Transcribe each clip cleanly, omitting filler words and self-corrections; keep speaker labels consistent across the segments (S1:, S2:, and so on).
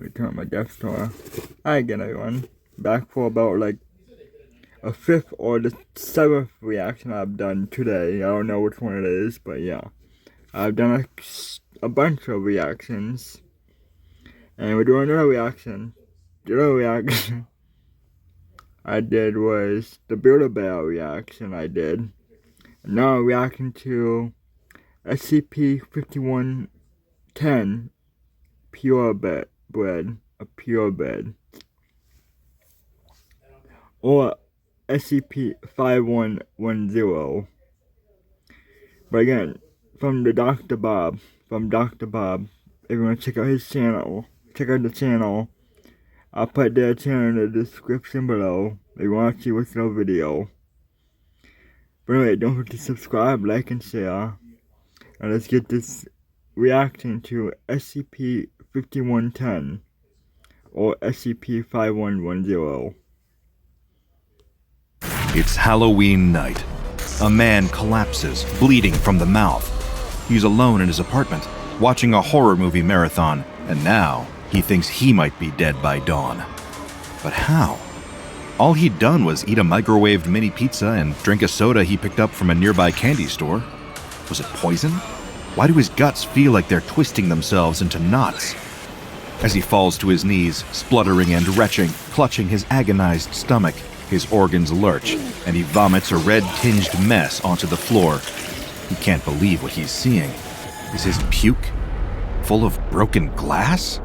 S1: Return my Death Star. Hi again, everyone. Back for about like a fifth or the seventh reaction I've done today. I don't know which one it is, but yeah. I've done a bunch of reactions. And we're doing another reaction. The other reaction I did was the Build-A-Bear reaction I did. And now I'm reacting to SCP-5110 Pure Bread. A Pure Bread. Or SCP-5110. But again, from Dr. Bob, everyone check out his channel. Check out the channel. I'll put their channel in the description below if you want to see what's in the video. But anyway, don't forget to subscribe, like, and share. And let's get this reaction to SCP-5110 or SCP-5110.
S2: It's Halloween night. A man collapses, bleeding from the mouth. He's alone in his apartment, watching a horror movie marathon, and now he thinks he might be dead by dawn. But how? All he'd done was eat a microwaved mini pizza and drink a soda he picked up from a nearby candy store. Was it poison? Why do his guts feel like they're twisting themselves into knots? As he falls to his knees, spluttering and retching, clutching his agonized stomach, his organs lurch, and he vomits a red-tinged mess onto the floor. He can't believe what he's seeing. Is his puke full of broken glass?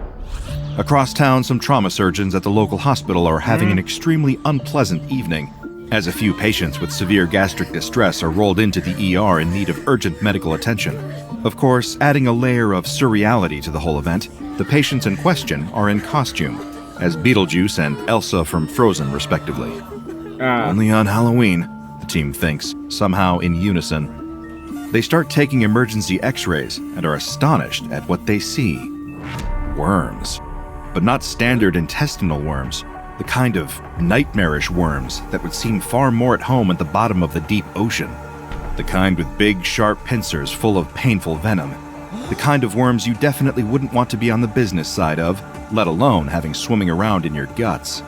S2: Across town, some trauma surgeons at the local hospital are having an extremely unpleasant evening, as a few patients with severe gastric distress are rolled into the ER in need of urgent medical attention. Of course, adding a layer of surreality to the whole event, the patients in question are in costume, as Beetlejuice and Elsa from Frozen, respectively. Only on Halloween, the team thinks, somehow in unison. They start taking emergency x-rays and are astonished at what they see. Worms. But not standard intestinal worms, the kind of nightmarish worms that would seem far more at home at the bottom of the deep ocean. The kind with big, sharp pincers full of painful venom. The kind of worms you definitely wouldn't want to be on the business side of, let alone having swimming around in your guts.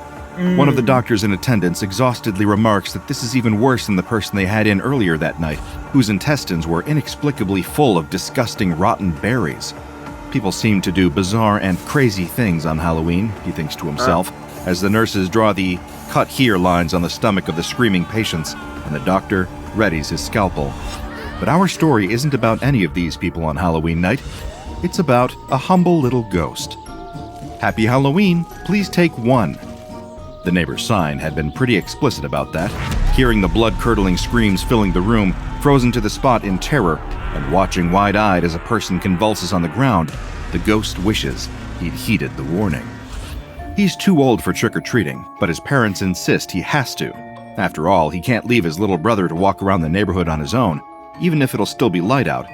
S2: One of the doctors in attendance exhaustedly remarks that this is even worse than the person they had in earlier that night, whose intestines were inexplicably full of disgusting rotten berries. People seem to do bizarre and crazy things on Halloween, he thinks to himself, as the nurses draw the "cut here" lines on the stomach of the screaming patients, and the doctor readies his scalpel. But our story isn't about any of these people on Halloween night. It's about a humble little ghost. Happy Halloween, please take one. The neighbor's sign had been pretty explicit about that. Hearing the blood-curdling screams filling the room, frozen to the spot in terror, and watching wide-eyed as a person convulses on the ground, the ghost wishes he'd heeded the warning. He's too old for trick-or-treating, but his parents insist he has to. After all, he can't leave his little brother to walk around the neighborhood on his own, even if it'll still be light out.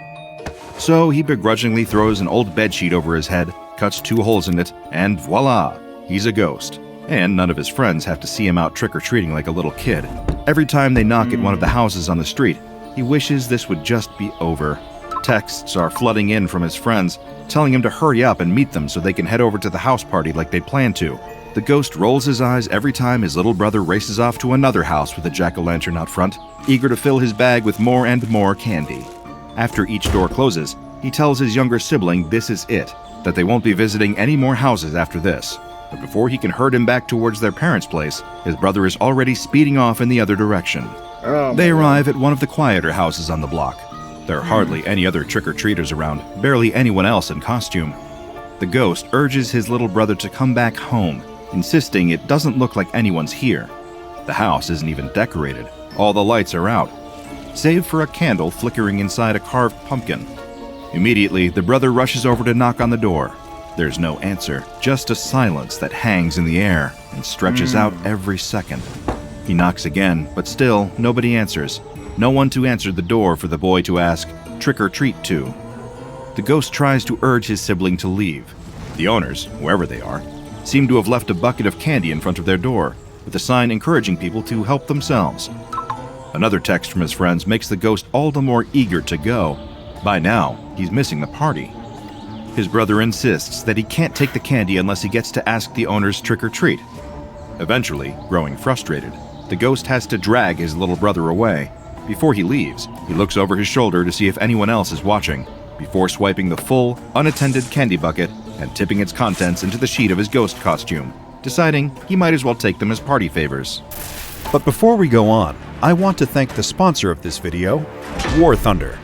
S2: So he begrudgingly throws an old bedsheet over his head, cuts 2 holes in it, and voila, he's a ghost. And none of his friends have to see him out trick-or-treating like a little kid. Every time they knock at one of the houses on the street, he wishes this would just be over. Texts are flooding in from his friends, telling him to hurry up and meet them so they can head over to the house party like they'd planned to. The ghost rolls his eyes every time his little brother races off to another house with a jack-o'-lantern out front, eager to fill his bag with more and more candy. After each door closes, he tells his younger sibling this is it, that they won't be visiting any more houses after this. But before he can herd him back towards their parents' place, his brother is already speeding off in the other direction. They arrive at one of the quieter houses on the block. There are hardly any other trick-or-treaters around, barely anyone else in costume. The ghost urges his little brother to come back home, insisting it doesn't look like anyone's here. The house isn't even decorated. All the lights are out, save for a candle flickering inside a carved pumpkin. Immediately, the brother rushes over to knock on the door. There's no answer, just a silence that hangs in the air and stretches out every second. He knocks again, but still, nobody answers. No one to answer the door for the boy to ask, trick or treat to. The ghost tries to urge his sibling to leave. The owners, whoever they are, seem to have left a bucket of candy in front of their door, with a sign encouraging people to help themselves. Another text from his friends makes the ghost all the more eager to go. By now, he's missing the party. His brother insists that he can't take the candy unless he gets to ask the owners trick or treat. Eventually, growing frustrated, the ghost has to drag his little brother away. Before he leaves, he looks over his shoulder to see if anyone else is watching, before swiping the full, unattended candy bucket and tipping its contents into the sheet of his ghost costume, deciding he might as well take them as party favors.
S3: But before we go on, I want to thank the sponsor of this video, War Thunder.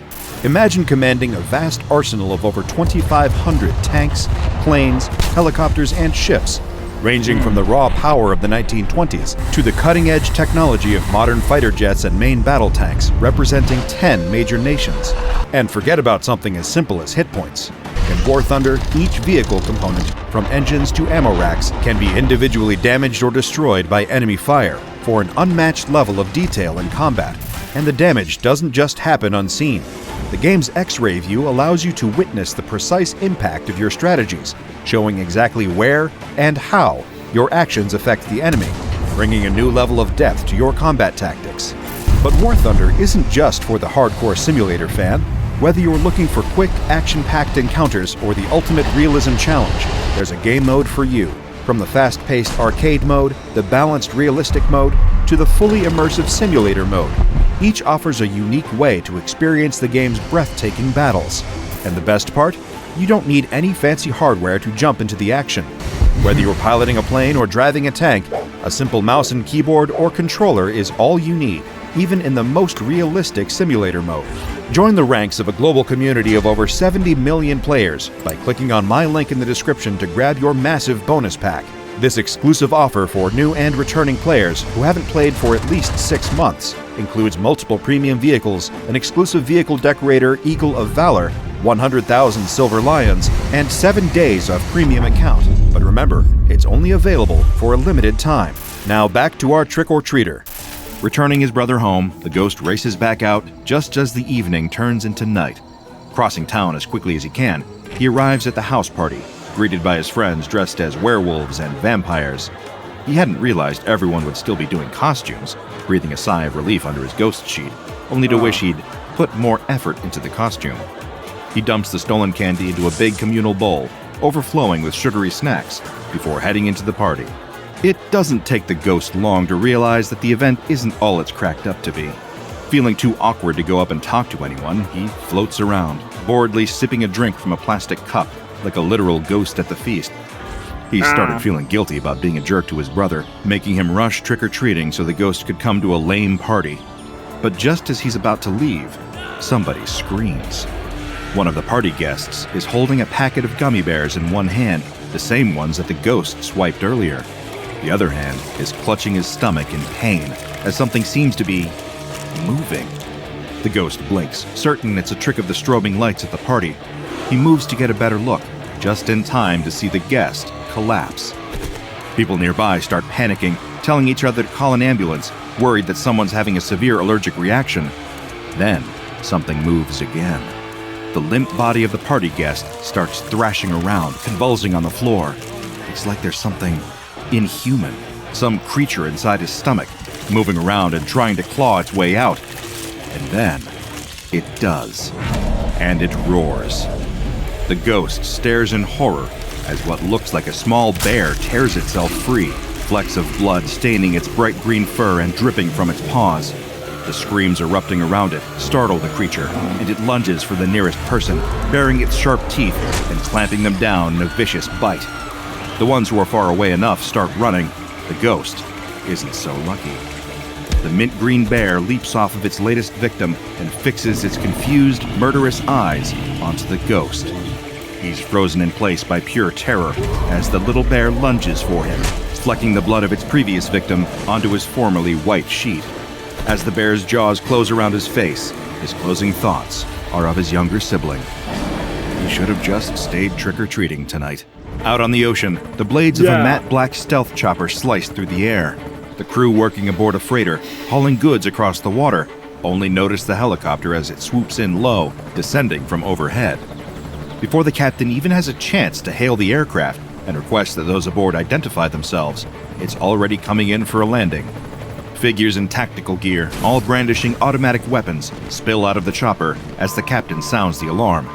S3: Imagine commanding a vast arsenal of over 2,500 tanks, planes, helicopters, and ships, ranging from the raw power of the 1920s to the cutting-edge technology of modern fighter jets and main battle tanks, representing 10 major nations. And forget about something as simple as hit points. In War Thunder, each vehicle component, from engines to ammo racks, can be individually damaged or destroyed by enemy fire for an unmatched level of detail in combat. And the damage doesn't just happen unseen. The game's X-ray view allows you to witness the precise impact of your strategies, showing exactly where and how your actions affect the enemy, bringing a new level of depth to your combat tactics. But War Thunder isn't just for the hardcore simulator fan. Whether you're looking for quick, action-packed encounters or the ultimate realism challenge, there's a game mode for you. From the fast-paced arcade mode, the balanced realistic mode, to the fully immersive simulator mode, each offers a unique way to experience the game's breathtaking battles. And the best part? You don't need any fancy hardware to jump into the action. Whether you're piloting a plane or driving a tank, a simple mouse and keyboard or controller is all you need, even in the most realistic simulator mode. Join the ranks of a global community of over 70 million players by clicking on my link in the description to grab your massive bonus pack. This exclusive offer for new and returning players who haven't played for at least 6 months includes multiple premium vehicles, an exclusive vehicle decorator Eagle of Valor, 100,000 Silver Lions, and 7 days of premium account. But remember, it's only available for a limited time. Now back to our trick-or-treater.
S2: Returning his brother home, the ghost races back out just as the evening turns into night. Crossing town as quickly as he can, he arrives at the house party, greeted by his friends dressed as werewolves and vampires. He hadn't realized everyone would still be doing costumes, breathing a sigh of relief under his ghost sheet, only to wish he'd put more effort into the costume. He dumps the stolen candy into a big communal bowl, overflowing with sugary snacks, before heading into the party. It doesn't take the ghost long to realize that the event isn't all it's cracked up to be. Feeling too awkward to go up and talk to anyone, he floats around, boredly sipping a drink from a plastic cup, like a literal ghost at the feast. He started feeling guilty about being a jerk to his brother, making him rush trick-or-treating so the ghost could come to a lame party. But just as he's about to leave, somebody screams. One of the party guests is holding a packet of gummy bears in one hand, the same ones that the ghost swiped earlier. The other hand is clutching his stomach in pain as something seems to be moving. The ghost blinks, certain it's a trick of the strobing lights at the party. He moves to get a better look, just in time to see the guest collapse. People nearby start panicking, telling each other to call an ambulance, worried that someone's having a severe allergic reaction. Then, something moves again. The limp body of the party guest starts thrashing around, convulsing on the floor. It's like there's something inhuman, some creature inside his stomach, moving around and trying to claw its way out. And then, it does. And it roars. The ghost stares in horror as what looks like a small bear tears itself free, flecks of blood staining its bright green fur and dripping from its paws. The screams erupting around it startle the creature, and it lunges for the nearest person, baring its sharp teeth and clamping them down in a vicious bite. The ones who are far away enough start running. The ghost isn't so lucky. The mint green bear leaps off of its latest victim and fixes its confused, murderous eyes onto the ghost. He's frozen in place by pure terror as the little bear lunges for him, flecking the blood of its previous victim onto his formerly white sheet. As the bear's jaws close around his face, his closing thoughts are of his younger sibling. He should have just stayed trick-or-treating tonight. Out on the ocean, the blades of a matte black stealth chopper slice through the air. The crew working aboard a freighter, hauling goods across the water, only notice the helicopter as it swoops in low, descending from overhead. Before the captain even has a chance to hail the aircraft and request that those aboard identify themselves, it's already coming in for a landing. Figures in tactical gear, all brandishing automatic weapons, spill out of the chopper as the captain sounds the alarm.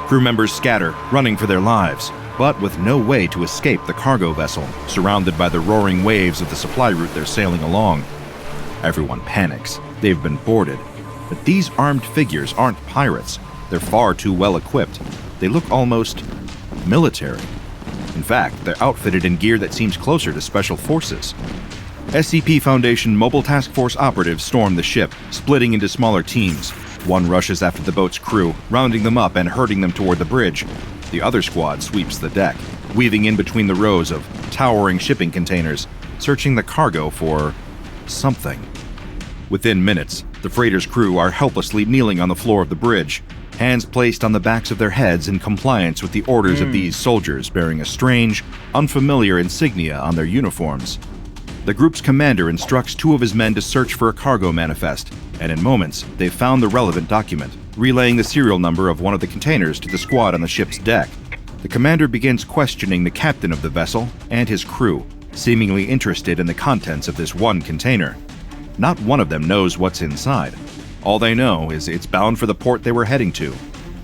S2: Crew members scatter, running for their lives, but with no way to escape the cargo vessel, surrounded by the roaring waves of the supply route they're sailing along. Everyone panics. They've been boarded. But these armed figures aren't pirates. They're far too well equipped. They look almost military. In fact, they're outfitted in gear that seems closer to special forces. SCP Foundation Mobile Task Force operatives storm the ship, splitting into smaller teams. One rushes after the boat's crew, rounding them up and herding them toward the bridge. The other squad sweeps the deck, weaving in between the rows of towering shipping containers, searching the cargo for something. Within minutes, the freighter's crew are helplessly kneeling on the floor of the bridge, hands placed on the backs of their heads in compliance with the orders of these soldiers bearing a strange, unfamiliar insignia on their uniforms. The group's commander instructs two of his men to search for a cargo manifest, and in moments, they've found the relevant document, relaying the serial number of one of the containers to the squad on the ship's deck. The commander begins questioning the captain of the vessel and his crew, seemingly interested in the contents of this one container. Not one of them knows what's inside. All they know is it's bound for the port they were heading to.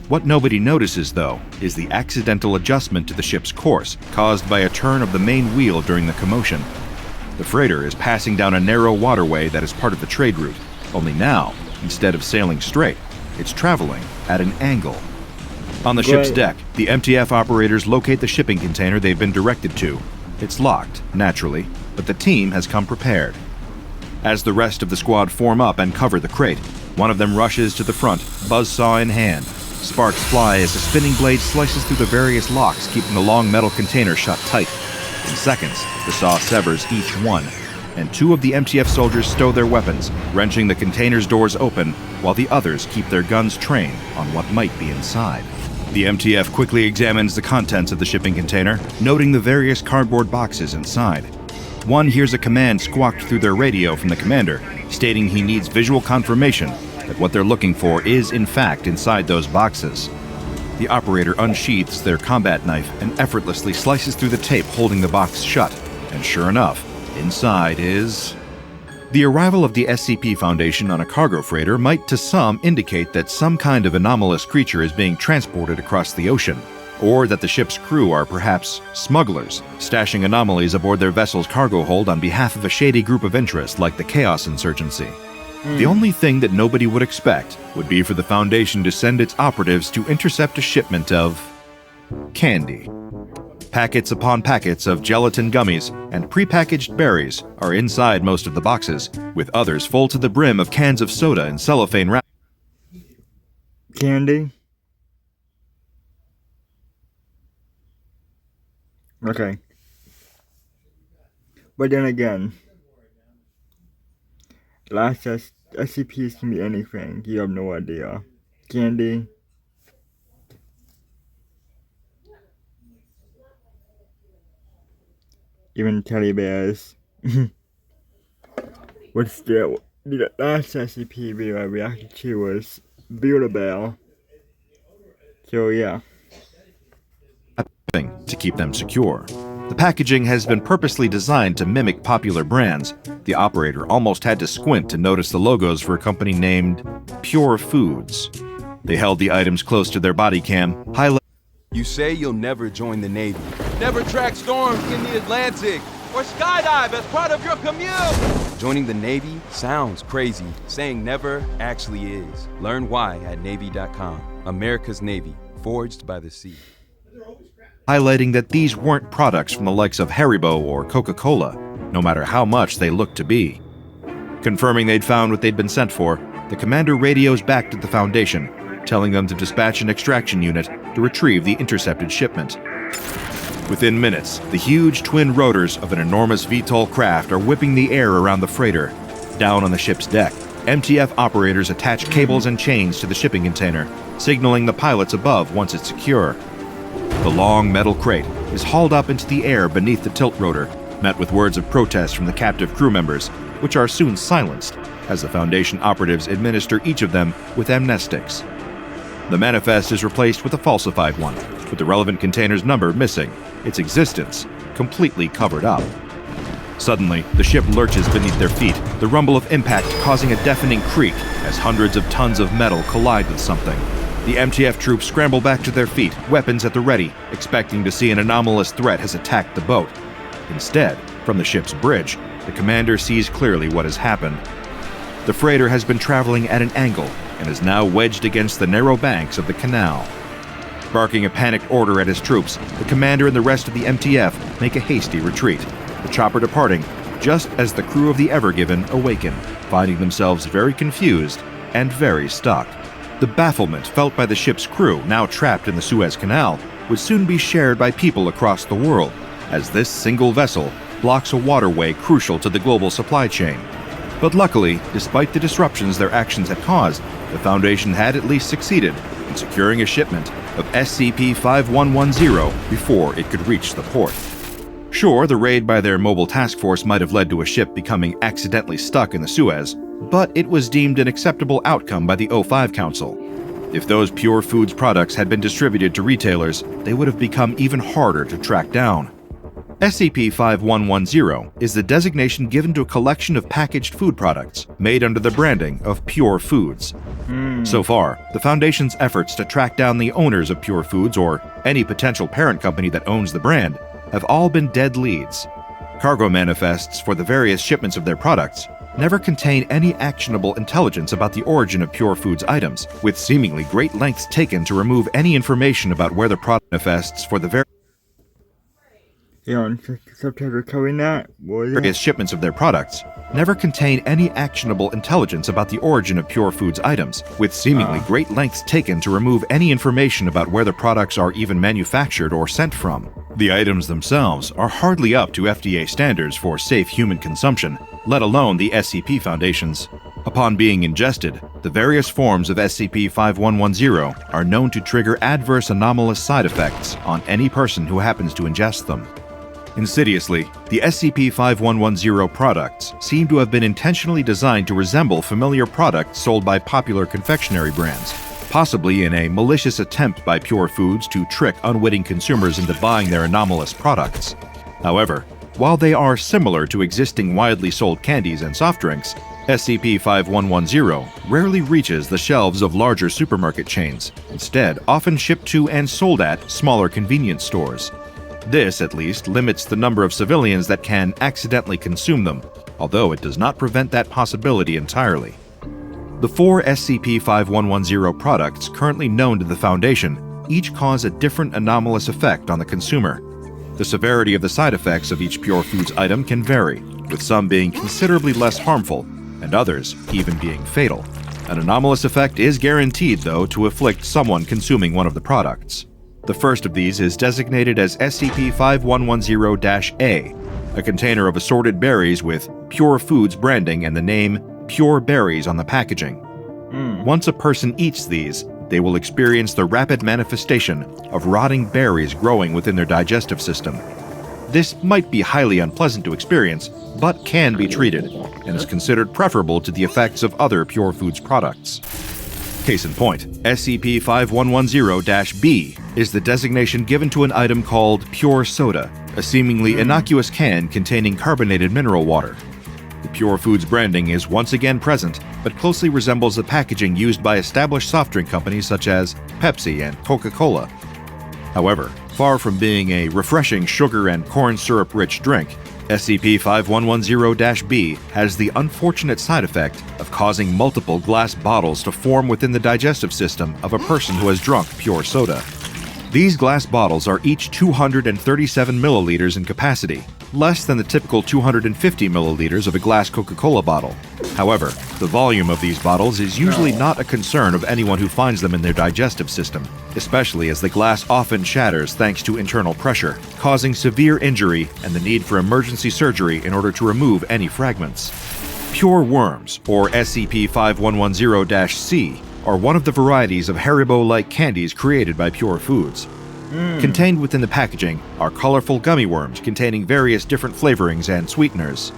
S2: What nobody notices, though, is the accidental adjustment to the ship's course, caused by a turn of the main wheel during the commotion. The freighter is passing down a narrow waterway that is part of the trade route, only now, instead of sailing straight, it's traveling at an angle. On the ship's deck, the MTF operators locate the shipping container they've been directed to. It's locked, naturally, but the team has come prepared. As the rest of the squad form up and cover the crate, one of them rushes to the front, buzzsaw in hand. Sparks fly as the spinning blade slices through the various locks, keeping the long metal container shut tight. In seconds, the saw severs each one, and two of the MTF soldiers stow their weapons, wrenching the container's doors open, while the others keep their guns trained on what might be inside. The MTF quickly examines the contents of the shipping container, noting the various cardboard boxes inside. One hears a command squawked through their radio from the commander, stating he needs visual confirmation that what they're looking for is in fact inside those boxes. The operator unsheaths their combat knife and effortlessly slices through the tape holding the box shut, and sure enough, inside is... The arrival of the SCP Foundation on a cargo freighter might to some indicate that some kind of anomalous creature is being transported across the ocean, or that the ship's crew are perhaps smugglers, stashing anomalies aboard their vessel's cargo hold on behalf of a shady group of interest like the Chaos Insurgency. The only thing that nobody would expect would be for the Foundation to send its operatives to intercept a shipment of... candy. Packets upon packets of gelatin gummies and prepackaged berries are inside most of the boxes, with others full to the brim of cans of soda and cellophane wrap.
S1: Candy? Okay. But then again, last SCPs can be anything. You have no idea. Candy. Even teddy bears. What's the last SCP video I reacted to was Build-A-Bear. So yeah.
S2: To keep them secure. The packaging has been purposely designed to mimic popular brands. The operator almost had to squint to notice the logos for a company named Pure Foods. They held the items close to their body cam, highlighting.
S4: You say you'll never join the Navy. Never track storms in the Atlantic. Or skydive as part of your commute. Joining the Navy sounds crazy. Saying never actually is. Learn why at Navy.com. America's Navy, forged by the sea.
S2: Highlighting that these weren't products from the likes of Haribo or Coca-Cola, no matter how much they looked to be. Confirming they'd found what they'd been sent for, the commander radios back to the Foundation, telling them to dispatch an extraction unit to retrieve the intercepted shipment. Within minutes, the huge twin rotors of an enormous VTOL craft are whipping the air around the freighter. Down on the ship's deck, MTF operators attach cables and chains to the shipping container, signaling the pilots above once it's secure. The long metal crate is hauled up into the air beneath the tilt rotor, met with words of protest from the captive crew members, which are soon silenced as the Foundation operatives administer each of them with amnestics. The manifest is replaced with a falsified one, with the relevant container's number missing, its existence completely covered up. Suddenly, the ship lurches beneath their feet, the rumble of impact causing a deafening creak as hundreds of tons of metal collide with something. The MTF troops scramble back to their feet, weapons at the ready, expecting to see an anomalous threat has attacked the boat. Instead, from the ship's bridge, the commander sees clearly what has happened. The freighter has been traveling at an angle and is now wedged against the narrow banks of the canal. Barking a panicked order at his troops, the commander and the rest of the MTF make a hasty retreat, the chopper departing just as the crew of the Ever Given awaken, finding themselves very confused and very stuck. The bafflement felt by the ship's crew, now trapped in the Suez Canal, would soon be shared by people across the world, as this single vessel blocks a waterway crucial to the global supply chain. But luckily, despite the disruptions their actions had caused, the Foundation had at least succeeded in securing a shipment of SCP-5110 before it could reach the port. Sure, the raid by their mobile task force might have led to a ship becoming accidentally stuck in the Suez, but it was deemed an acceptable outcome by the O5 Council. If those Pure Foods products had been distributed to retailers, they would have become even harder to track down. SCP-5110 is the designation given to a collection of packaged food products made under the branding of Pure Foods. So far, the Foundation's efforts to track down the owners of Pure Foods or any potential parent company that owns the brand have all been dead leads. Cargo manifests for the various shipments of their products never contain any actionable intelligence about the origin of Pure Foods items, with seemingly great lengths taken to remove any information about where the product manifests for the various shipments of their products never contain any actionable intelligence about the origin of Pure Foods items, with seemingly great lengths taken to remove any information about where the products are even manufactured or sent from. The items themselves are hardly up to FDA standards for safe human consumption, let alone the SCP Foundation's. Upon being ingested, the various forms of SCP-5110 are known to trigger adverse anomalous side effects on any person who happens to ingest them. Insidiously, the SCP-5110 products seem to have been intentionally designed to resemble familiar products sold by popular confectionery brands, possibly in a malicious attempt by Pure Foods to trick unwitting consumers into buying their anomalous products. However, while they are similar to existing widely sold candies and soft drinks, SCP-5110 rarely reaches the shelves of larger supermarket chains, instead often shipped to and sold at smaller convenience stores. This, at least, limits the number of civilians that can accidentally consume them, although it does not prevent that possibility entirely. The 4 SCP-5110 products currently known to the Foundation each cause a different anomalous effect on the consumer. The severity of the side effects of each Pure Foods item can vary, with some being considerably less harmful, and others even being fatal. An anomalous effect is guaranteed, though, to afflict someone consuming one of the products. The first of these is designated as SCP-5110-A, a container of assorted berries with Pure Foods branding and the name Pure Berries on the packaging. Once a person eats these, they will experience the rapid manifestation of rotting berries growing within their digestive system. This might be highly unpleasant to experience, but can be treated, and is considered preferable to the effects of other Pure Foods products. Case in point, SCP-5110-B is the designation given to an item called Pure Soda, a seemingly innocuous can containing carbonated mineral water. The Pure Foods branding is once again present, but closely resembles the packaging used by established soft drink companies such as Pepsi and Coca-Cola. However, far from being a refreshing sugar and corn syrup-rich drink, SCP-5110-B has the unfortunate side effect of causing multiple glass bottles to form within the digestive system of a person who has drunk pure soda. These glass bottles are each 237 milliliters in capacity, less than the typical 250 milliliters of a glass Coca-Cola bottle. However, the volume of these bottles is usually not a concern of anyone who finds them in their digestive system, especially as the glass often shatters thanks to internal pressure, causing severe injury and the need for emergency surgery in order to remove any fragments. Pure worms, or SCP-5110-C, are one of the varieties of Haribo-like candies created by Pure Foods. Contained within the packaging are colorful gummy worms containing various different flavorings and sweeteners.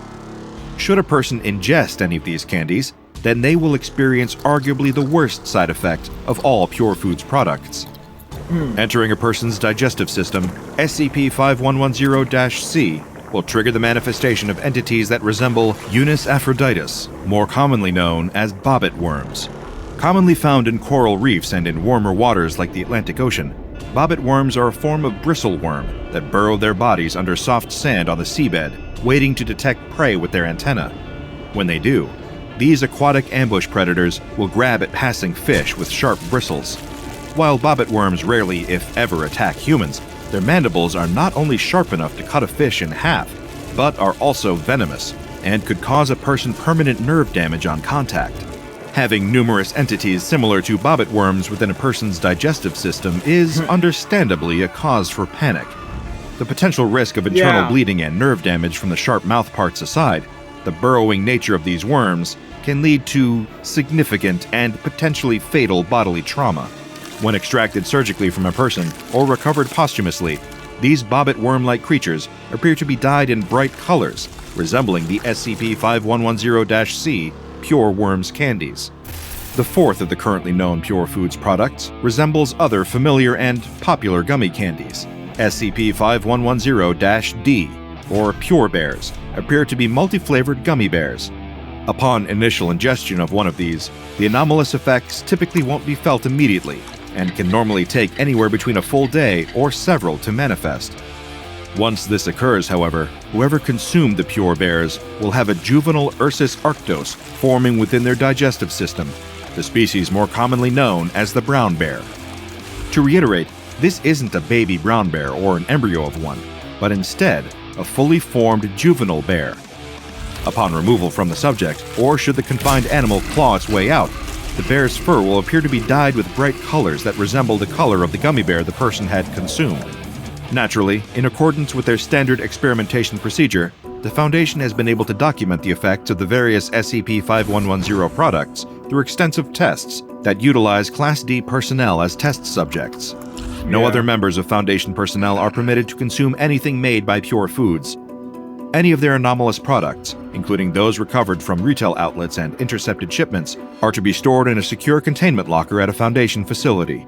S2: Should a person ingest any of these candies, then they will experience arguably the worst side effect of all Pure Foods products. Entering a person's digestive system, SCP-5110-C will trigger the manifestation of entities that resemble Unis aphroditis, more commonly known as bobbit worms. Commonly found in coral reefs and in warmer waters like the Atlantic Ocean, bobbit worms are a form of bristle worm that burrow their bodies under soft sand on the seabed, waiting to detect prey with their antennae. When they do, these aquatic ambush predators will grab at passing fish with sharp bristles. While bobbit worms rarely, if ever, attack humans, their mandibles are not only sharp enough to cut a fish in half, but are also venomous and could cause a person permanent nerve damage on contact. Having numerous entities similar to bobbit worms within a person's digestive system is understandably a cause for panic. The potential risk of internal bleeding and nerve damage from the sharp mouth parts aside, the burrowing nature of these worms can lead to significant and potentially fatal bodily trauma. When extracted surgically from a person or recovered posthumously, these bobbit worm-like creatures appear to be dyed in bright colors, resembling the SCP-5110-C Pure Worms candies. The fourth of the currently known Pure Foods products resembles other familiar and popular gummy candies. SCP-5110-D, or Pure Bears, appear to be multi-flavored gummy bears. Upon initial ingestion of one of these, the anomalous effects typically won't be felt immediately, and can normally take anywhere between a full day or several to manifest. Once this occurs, however, whoever consumed the Pure Bears will have a juvenile Ursus arctos forming within their digestive system, the species more commonly known as the brown bear. To reiterate, this isn't a baby brown bear or an embryo of one, but instead a fully formed juvenile bear. Upon removal from the subject, or should the confined animal claw its way out, the bear's fur will appear to be dyed with bright colors that resemble the color of the gummy bear the person had consumed. Naturally, in accordance with their standard experimentation procedure, the Foundation has been able to document the effects of the various SCP-5110 products through extensive tests that utilize Class D personnel as test subjects. No other members of Foundation personnel are permitted to consume anything made by Pure Foods. Any of their anomalous products, including those recovered from retail outlets and intercepted shipments, are to be stored in a secure containment locker at a Foundation facility.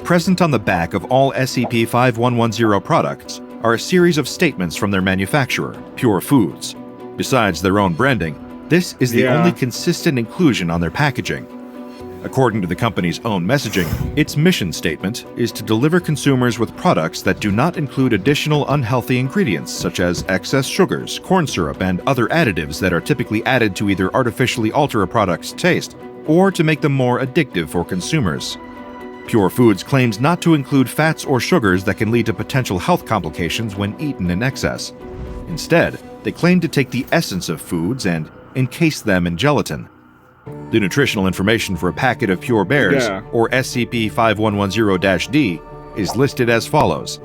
S2: Present on the back of all SCP-5110 products are a series of statements from their manufacturer, Pure Foods. Besides their own branding, this is the only consistent inclusion on their packaging. According to the company's own messaging, its mission statement is to deliver consumers with products that do not include additional unhealthy ingredients such as excess sugars, corn syrup, and other additives that are typically added to either artificially alter a product's taste or to make them more addictive for consumers. Pure Foods claims not to include fats or sugars that can lead to potential health complications when eaten in excess. Instead, they claim to take the essence of foods and encase them in gelatin. The nutritional information for a packet of Pure Bears, or SCP-5110-D, is listed as follows: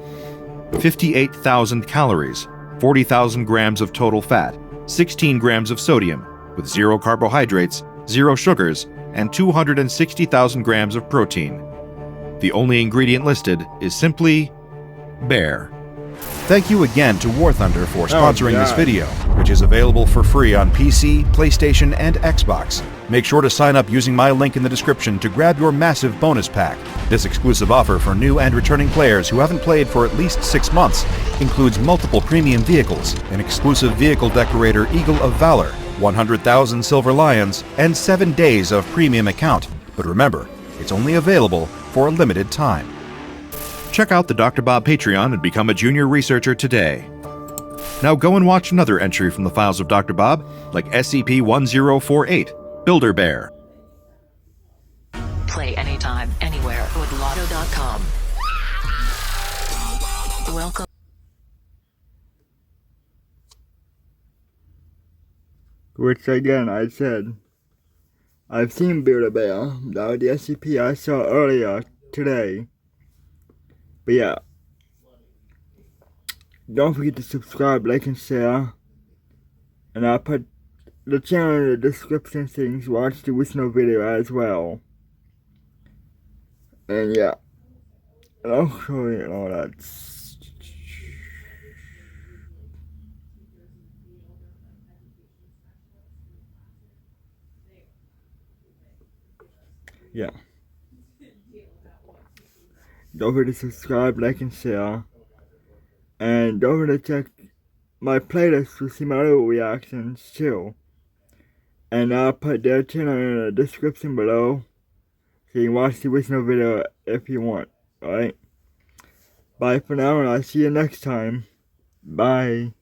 S2: 58,000 calories, 40,000 grams of total fat, 16 grams of sodium, with 0 carbohydrates, 0 sugars, and 260,000 grams of protein. The only ingredient listed is simply bear.
S3: Thank you again to War Thunder for sponsoring this video, which is available for free on PC, PlayStation, and Xbox. Make sure to sign up using my link in the description to grab your massive bonus pack. This exclusive offer for new and returning players who haven't played for at least 6 months includes multiple premium vehicles, an exclusive vehicle decorator Eagle of Valor, 100,000 Silver Lions, and 7 days of premium account. But remember, it's only available for a limited time.
S2: Check out the Dr. Bob Patreon and become a junior researcher today. Now go and watch another entry from the files of Dr. Bob, like SCP-1048, Builder Bear.
S5: Play anytime, anywhere with Lotto.com. Welcome.
S1: Which again, I said, I've seen Build-A-Bear. That was the SCP I saw earlier today. But yeah, don't forget to subscribe, like, and share. And I'll put the channel in the description so you can watch the original video as well. And yeah, and I'll show you all that. Yeah. Don't forget to subscribe, like, and share. And don't forget to check my playlist to see my other reactions too. And I'll put their channel in the description below. You can watch the original video if you want. Alright? Bye for now, and I'll see you next time. Bye.